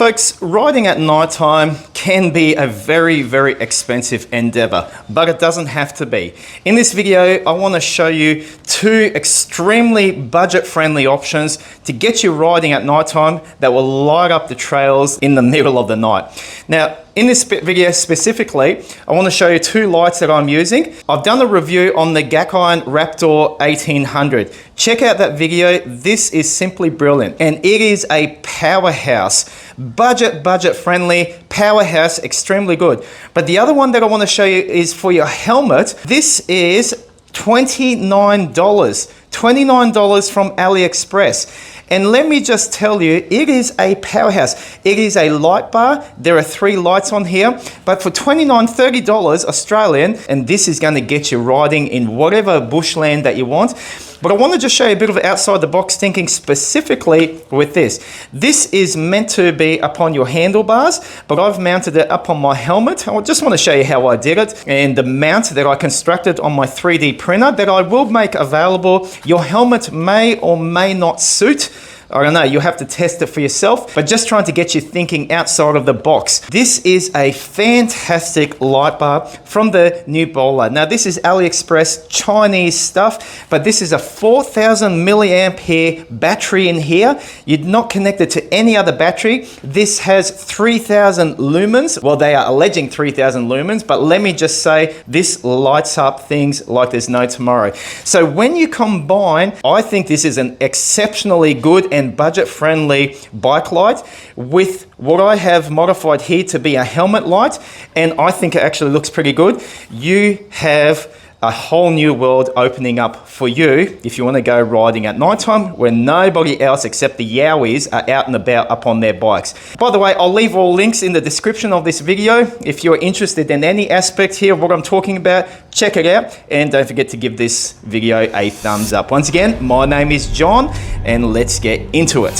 Folks, riding at night time can be a very, very expensive endeavor, but it doesn't have to be. In this video, I want to show you two extremely budget-friendly options to get you riding at night time that will light up the trails in the middle of the night. Now, in this video specifically, I want to show you two lights that I'm using. I've done a review on the Gaciron Raptor 1800. Check out that video. This is simply brilliant, and it is a powerhouse. Budget friendly, powerhouse, extremely good. But the other one that I want to show you is for your helmet. This is $29. $29 from AliExpress. And let me just tell you, it is a powerhouse. It is a light bar. There are 3 lights on here, but for $29, $30 Australian, and this is going to get you riding in whatever bushland that you want. But I want to just show you a bit of outside the box thinking specifically with this. This is meant to be upon your handlebars, but I've mounted it up on my helmet. I just want to show you how I did it and the mount that I constructed on my 3D printer that I will make available. Your helmet may or may not suit. I don't know, you'll have to test it for yourself, but just trying to get you thinking outside of the box. This is a fantastic light bar from the Newboler. Now this is AliExpress Chinese stuff, but this is a 4,000 milliampere battery in here. You're not connected to any other battery. This has 3,000 lumens. Well, they are alleging 3,000 lumens, but let me just say, this lights up things like there's no tomorrow. So when you combine, I think this is an exceptionally good and budget-friendly bike light with what I have modified here to be a helmet light, and I think it actually looks pretty good. You have a whole new world opening up for you if you want to go riding at nighttime when nobody else except the yowies are out and about up on their bikes. By the way, I'll leave all links in the description of this video. If you're interested in any aspect here of what I'm talking about, check it out, and don't forget to give this video a thumbs up. Once again, my name is John, and let's get into it.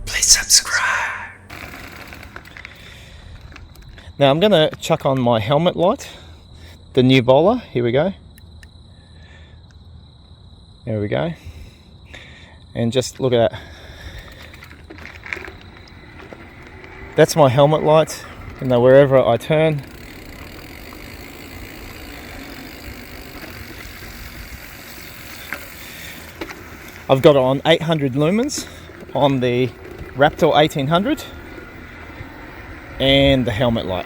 Please subscribe. Now I'm gonna chuck on my helmet light, the Newboler. Here we go. There we go. And just look at that. That's my helmet light. You know, wherever I turn, I've got it on 800 lumens on the Raptor 1800 and the helmet light.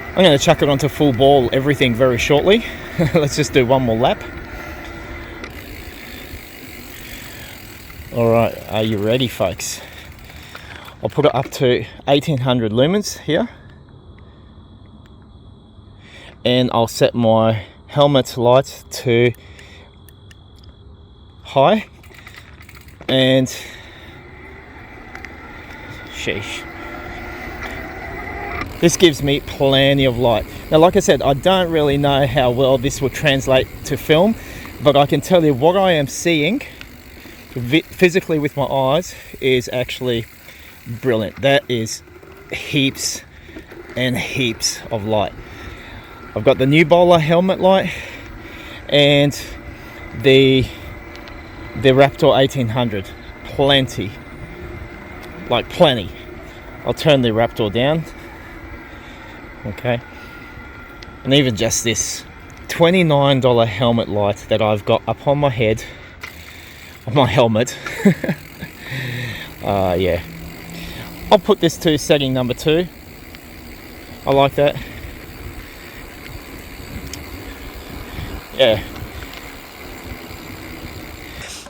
I'm going to chuck it onto full ball everything very shortly. Let's just do one more lap. Alright, are you ready, folks? I'll put it up to 1800 lumens here. And I'll set my helmet light to high. And sheesh. This gives me plenty of light. Now, like I said, I don't really know how well this will translate to film, but I can tell you what I am seeing physically with my eyes is actually brilliant. That is heaps and heaps of light. I've got the Newboler helmet light and the Raptor 1800. Plenty. Like plenty. I'll turn the Raptor down. Okay, and even just this $29 helmet light that I've got up on my head, on my helmet. Yeah, I'll put this to setting number 2. I like that. Yeah.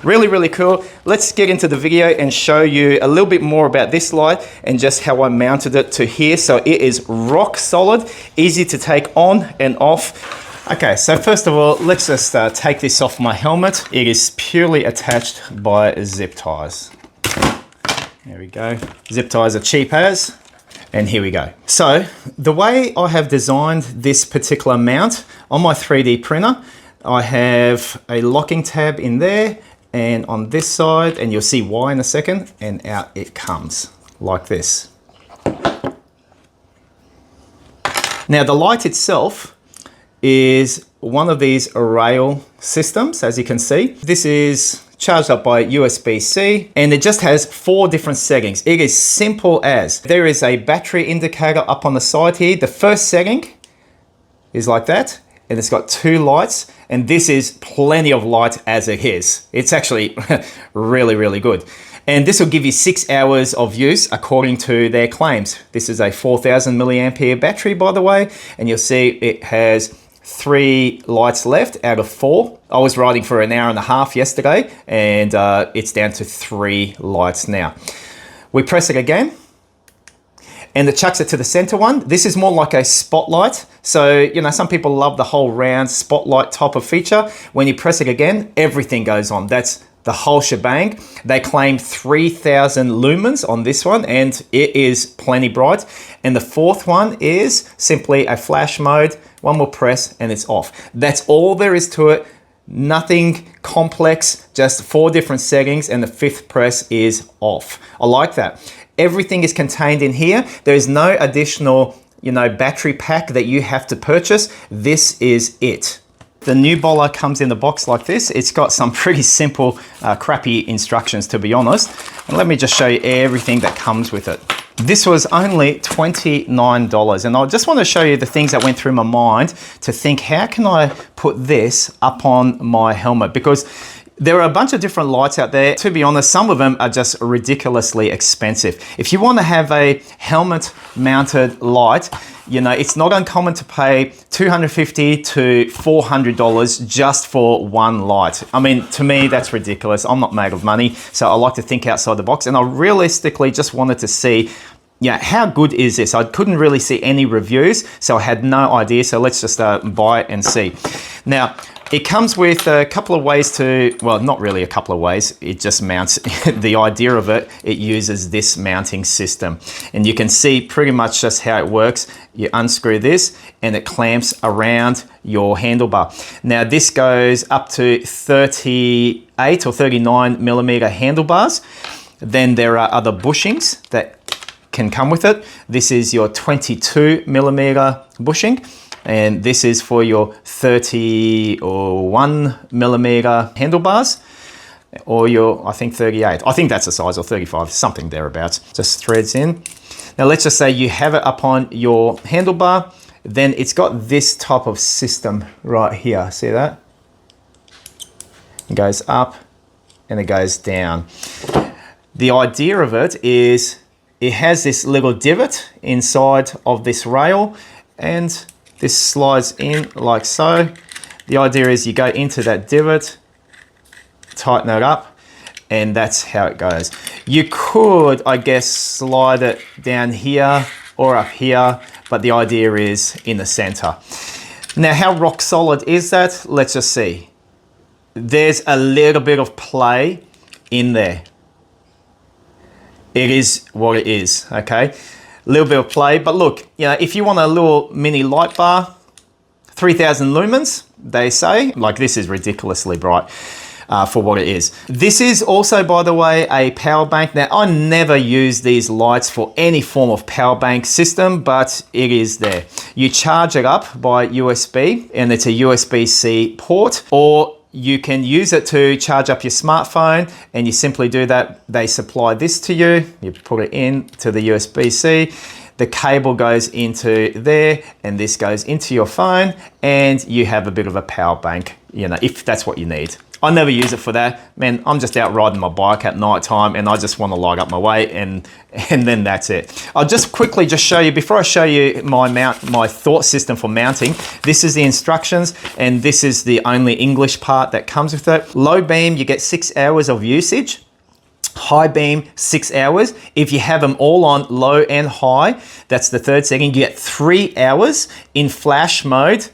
Really cool. Let's get into the video and show you a little bit more about this light and just how I mounted it to here. So it is rock solid, easy to take on and off. Okay, so first of all, let's just take this off my helmet. It is purely attached by zip ties. There we go. Zip ties are cheap as. And here we go. So the way I have designed this particular mount on my 3D printer, I have a locking tab in there and on this side, and you'll see why in a second, and out it comes like this. Now the light itself is one of these rail systems, as you can see. This is charged up by USBC, and it just has 4 different settings. It is simple as, there is a battery indicator up on the side here. The first setting is like that, and it's got 2 lights, and this is plenty of light as it is. It's actually really, really good. And this will give you 6 hours of use according to their claims. This is a 4000 milliampere battery, by the way, and you'll see it has 3 lights left out of 4. I was riding for an hour and a half yesterday, and it's down to 3 lights now. We press it again, and it chucks it to the center one. This is more like a spotlight. So, you know, some people love the whole round spotlight type of feature. When you press it again, everything goes on. That's the whole shebang. They claim 3000 lumens on this one, and it is plenty bright. And the 4th one is simply a flash mode. One more press and it's off. That's all there is to it. Nothing complex, just 4 different settings, and the 5th press is off. I like that. Everything is contained in here. There is no additional, you know, battery pack that you have to purchase. This is it. The Newboler comes in the box like this. It's got some pretty simple, crappy instructions, to be honest. And let me just show you everything that comes with it. This was only $29, and I just want to show you the things that went through my mind to think, how can I put this up on my helmet? Because there are a bunch of different lights out there. To be honest, some of them are just ridiculously expensive. If you want to have a helmet mounted light, you know, it's not uncommon to pay $250 to $400 just for one light. I mean, to me, that's ridiculous. I'm not made of money, so I like to think outside the box. And I realistically just wanted to see, yeah, how good is this? I couldn't really see any reviews, so I had no idea. So let's just buy it and see. Now, it comes with a couple of ways to, well, not really a couple of ways. It just mounts. The idea of it, it uses this mounting system. And you can see pretty much just how it works. You unscrew this and it clamps around your handlebar. Now this goes up to 38 or 39 millimeter handlebars. Then there are other bushings that can come with it. This is your 22 millimeter bushing. And this is for your 31 millimeter handlebars, or your, I think 38. I think that's the size, or 35, something thereabouts. Just threads in. Now let's just say you have it up on your handlebar, then it's got this type of system right here. See that? It goes up and it goes down. The idea of it is it has this little divot inside of this rail, and this slides in like so. The idea is you go into that divot, tighten it up, and that's how it goes. You could, I guess, slide it down here or up here, but the idea is in the center. Now, how rock solid is that? Let's just see. There's a little bit of play in there. It is what it is, okay? A little bit of play, but look, you know, if you want a little mini light bar, 3000 lumens, they say, like this is ridiculously bright for what it is. This is also, by the way, a power bank. Now, I never use these lights for any form of power bank system, but it is there. You charge it up by USB, and it's a USB-C port, or you can use it to charge up your smartphone, and you simply do that. They supply this to you. You put it in to the USB-C. The cable goes into there, and this goes into your phone, and you have a bit of a power bank, you know, if that's what you need. I never use it for that. Man, I'm just out riding my bike at night time, and I just want to light up my way, and then that's it. I'll just quickly just show you, before I show you my thought system for mounting, this is the instructions, and this is the only English part that comes with it. Low beam, you get 6 hours of usage. High beam, 6 hours. If you have them all on low and high, that's the third setting, you get 3 hours. In flash mode,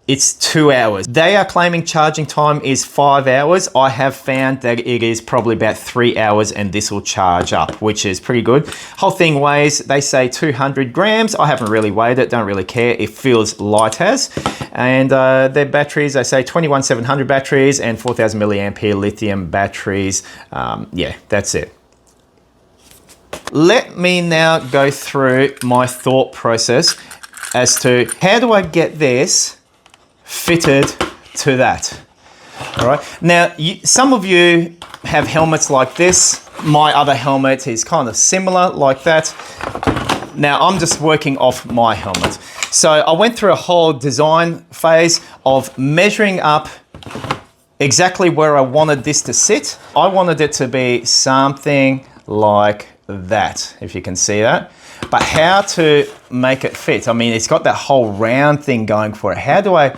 it's 2 hours. They are claiming charging time is 5 hours. I have found that it is probably about 3 hours, and this will charge up, which is pretty good. Whole thing weighs, they say 200 grams. I haven't really weighed it, don't really care. It feels light as. And their batteries, they say 21700 batteries and 4000 milliampere lithium batteries. Yeah, that's it. Let me now go through my thought process as to how do I get this fitted to that. All right. Now, some of you have helmets like this. My other helmet is kind of similar like that. Now, I'm just working off my helmet. So I went through a whole design phase of measuring up exactly where I wanted this to sit. I wanted it to be something like that, if you can see that. But how to make it fit? I mean, it's got that whole round thing going for it. How do I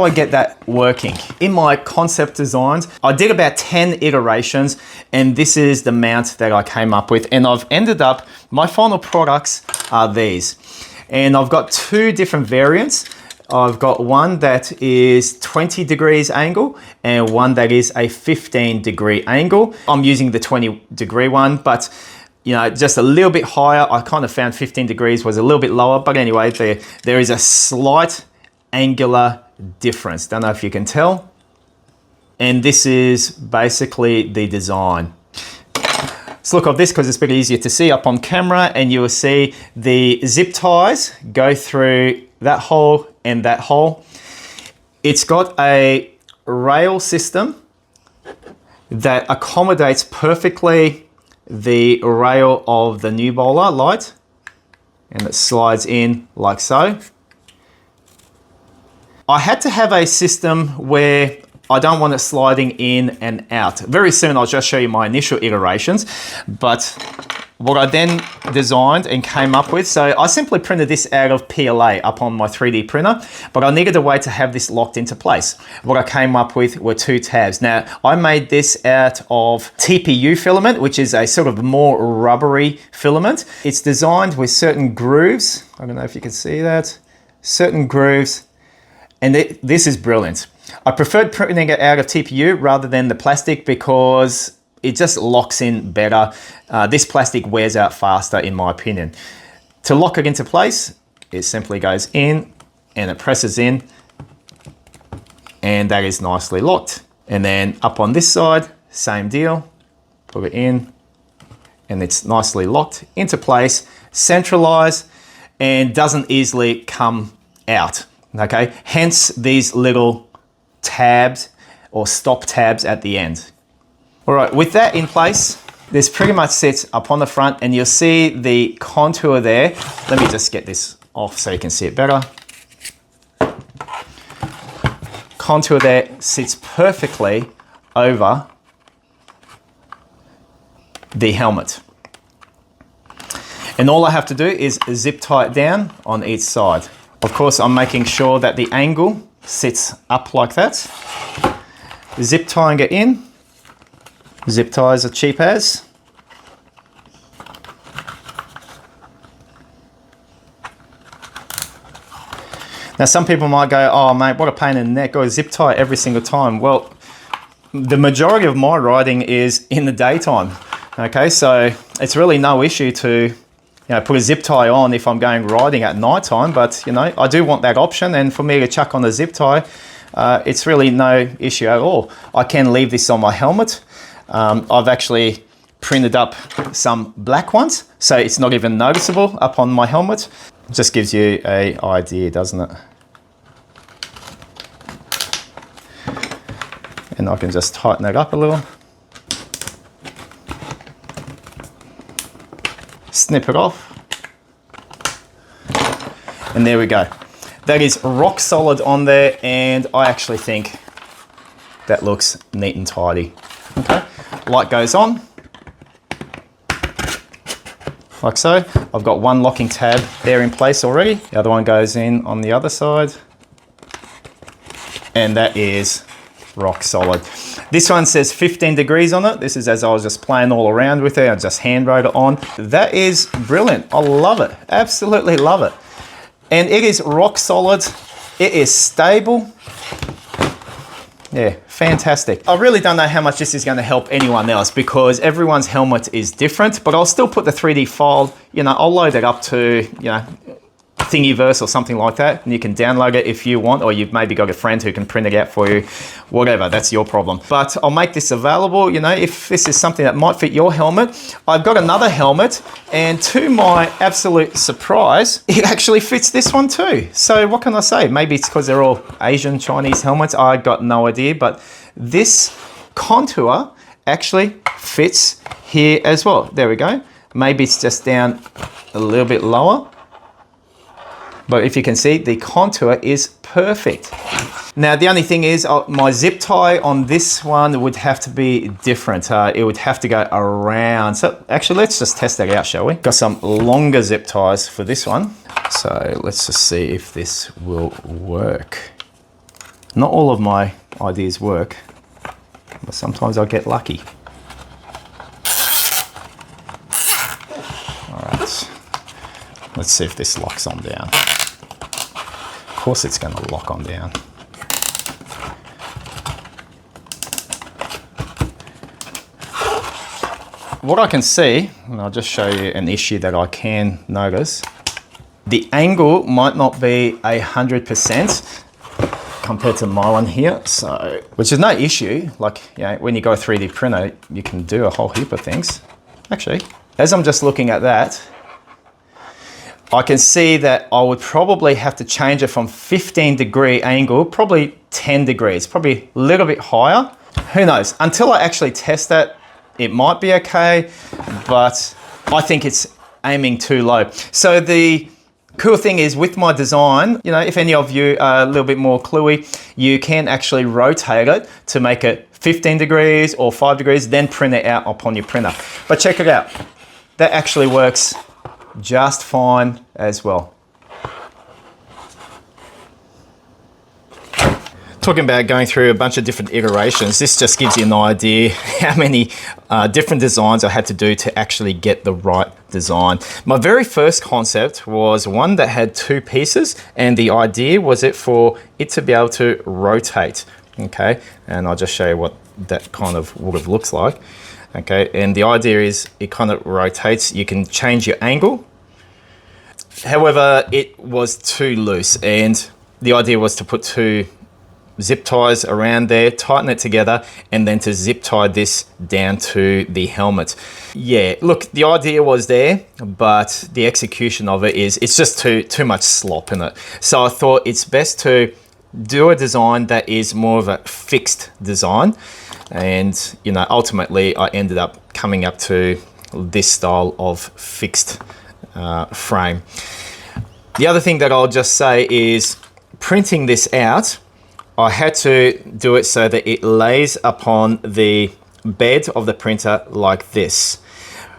get that working? In my concept designs, I did about 10 iterations, and this is the mount that I came up with. And I've ended up, my final products are these. And I've got two different variants. I've got one that is 20 degrees angle and one that is a 15-degree angle. I'm using the 20-degree one, but just a little bit higher. I kind of found 15 degrees was a little bit lower, but anyway, there is a slight angular difference. Don't know if you can tell. And this is basically the design. Let's look at this because it's a bit easier to see up on camera, and you will see the zip ties go through that hole and that hole. It's got a rail system that accommodates perfectly the rail of the Newboler light, and it slides in like so. I had to have a system where I don't want it sliding in and out. Very soon I'll just show you my initial iterations, but what I then designed and came up with, so I simply printed this out of PLA up on my 3D printer, but I needed a way to have this locked into place. What I came up with were two tabs. Now, I made this out of TPU filament, which is a sort of more rubbery filament. It's designed with certain grooves. I don't know if you can see that. Certain grooves, and this is brilliant. I preferred printing it out of TPU rather than the plastic because it just locks in better. This plastic wears out faster, in my opinion. To lock it into place, it simply goes in and it presses in, and that is nicely locked. And then up on this side, same deal. Put it in and it's nicely locked into place, centralized, and doesn't easily come out. Okay, hence these little tabs or stop tabs at the end. All right, with that in place, this pretty much sits up on the front, and you'll see the contour there. Let me just get this off so you can see it better. Contour there sits perfectly over the helmet. And all I have to do is zip tie it down on each side. Of course, I'm making sure that the angle sits up like that. Zip tying it in. Zip ties are cheap as. Now, some people might go, oh mate, what a pain in the neck, or zip tie every single time. Well, the majority of my riding is in the daytime. Okay, so it's really no issue to put a zip tie on if I'm going riding at night time, but I do want that option, and for me to chuck on the zip tie, it's really no issue at all. I can leave this on my helmet. I've actually printed up some black ones, so it's not even noticeable up on my helmet. Just gives you an idea, doesn't it? And I can just tighten it up a little. Snip it off. And there we go. That is rock solid on there, and I actually think that looks neat and tidy. Okay, light goes on. Like so. I've got one locking tab there in place already. The other one goes in on the other side. And that is rock solid. This one says 15 degrees on it. This is as I was just playing all around with it. I just hand wrote it on. That is brilliant. I love it. Absolutely love it. And it is rock solid. It is stable. Yeah, fantastic. I really don't know how much this is going to help anyone else because everyone's helmet is different, but I'll still put the 3D file, I'll load it up to, Thingiverse or something like that, and you can download it if you want, or you've maybe got a friend who can print it out for you, whatever, that's your problem. But I'll make this available, you know, if this is something that might fit your helmet. I've got another helmet, and to my absolute surprise, it actually fits this one too. So what can I say? Maybe it's because they're all Asian Chinese helmets, I got no idea, but this contour actually fits here as well. There we go. Maybe it's just down a little bit lower. But if you can see, the contour is perfect. Now, the only thing is my zip tie on this one would have to be different. It would have to go around. So actually, let's just test that out, shall we? Got some longer zip ties for this one. So let's just see if this will work. Not all of my ideas work, but sometimes I get lucky. All right, let's see if this locks on down. Of course it's going to lock on down. What I can see, and I'll just show you an issue that I can notice, the angle might not be 100% compared to my one here, so, which is no issue. Like, you know, when you go 3D printer, you can do a whole heap of things. Actually, as I'm just looking at that, I can see that I would probably have to change it from 15-degree angle, probably 10 degrees, probably a little bit higher. Who knows? Until I actually test that, it might be okay, but I think it's aiming too low. So the cool thing is with my design, you know, if any of you are a little bit more cluey, you can actually rotate it to make it 15 degrees or 5 degrees, then print it out upon your printer. But check it out. That actually works just fine as well. Talking about going through a bunch of different iterations, this just gives you an idea how many different designs I had to do to actually get the right design. My very first concept was one that had two pieces, and the idea was for it to be able to rotate. Okay, and I'll just show you what that kind of would have looks like. Okay, and the idea is it kind of rotates. You can change your angle. However, it was too loose, and the idea was to put two zip ties around there, tighten it together, and then to zip tie this down to the helmet. Yeah, look, the idea was there, but the execution of it it's just too much slop in it. So I thought it's best to do a design that is more of a fixed design. And, you know, ultimately I ended up coming up to this style of fixed frame. The other thing that I'll just say is printing this out, I had to do it so that it lays upon the bed of the printer like this.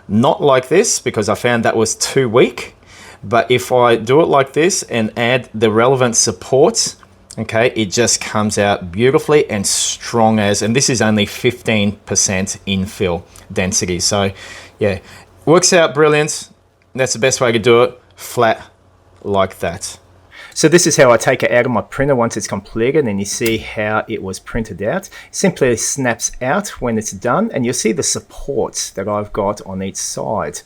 Not like this, because I found that was too weak. But if I do it like this and add the relevant supports, okay, it just comes out beautifully and strong as, and this is only 15% infill density. So yeah, works out brilliant. That's the best way to do it, flat like that. So this is how I take it out of my printer once it's completed, and you see how it was printed out. It simply snaps out when it's done, and you'll see the supports that I've got on each side.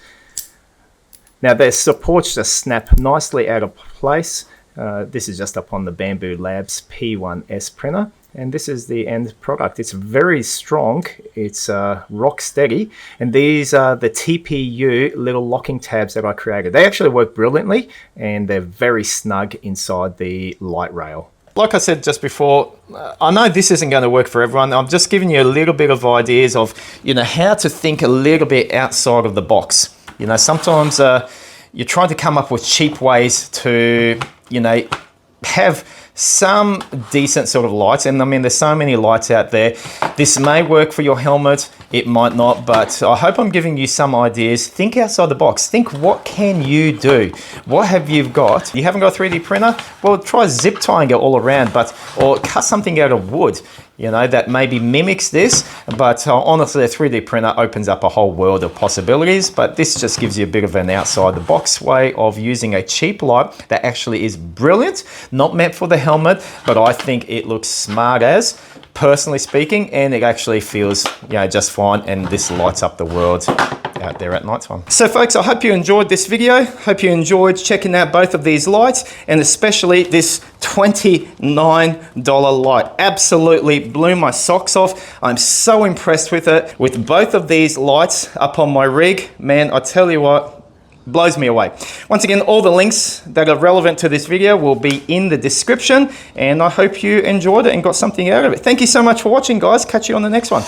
Now the supports just snap nicely out of place. This is just up on the Bamboo Labs P1S printer, and this is the end product. It's very strong, it's rock steady, and these are the TPU little locking tabs that I created. They actually work brilliantly, and they're very snug inside the light rail. Like I said just before, I know this isn't going to work for everyone. I'm just giving you a little bit of ideas of, you know, how to think a little bit outside of the box. You know, sometimes you're trying to come up with cheap ways to, you know, have some decent sort of lights. And I mean, there's so many lights out there. This may work for your helmet, it might not, but I hope I'm giving you some ideas. Think outside the box. Think, what can you do? What have you got? You haven't got a 3D printer? Well, try zip tying it all around, or cut something out of wood, you know, that maybe mimics this. But honestly, a 3D printer opens up a whole world of possibilities, but this just gives you a bit of an outside the box way of using a cheap light that actually is brilliant, not meant for the helmet, but I think it looks smart as, personally speaking, and it actually feels, you know, just fine, and this lights up the world out there at night time. So folks, I hope you enjoyed this video. Hope you enjoyed checking out both of these lights, and especially this $29 light. Absolutely blew my socks off. I'm so impressed with it. With both of these lights up on my rig, man, I tell you what, blows me away. Once again, all the links that are relevant to this video will be in the description, and I hope you enjoyed it and got something out of it. Thank you so much for watching, guys. Catch you on the next one.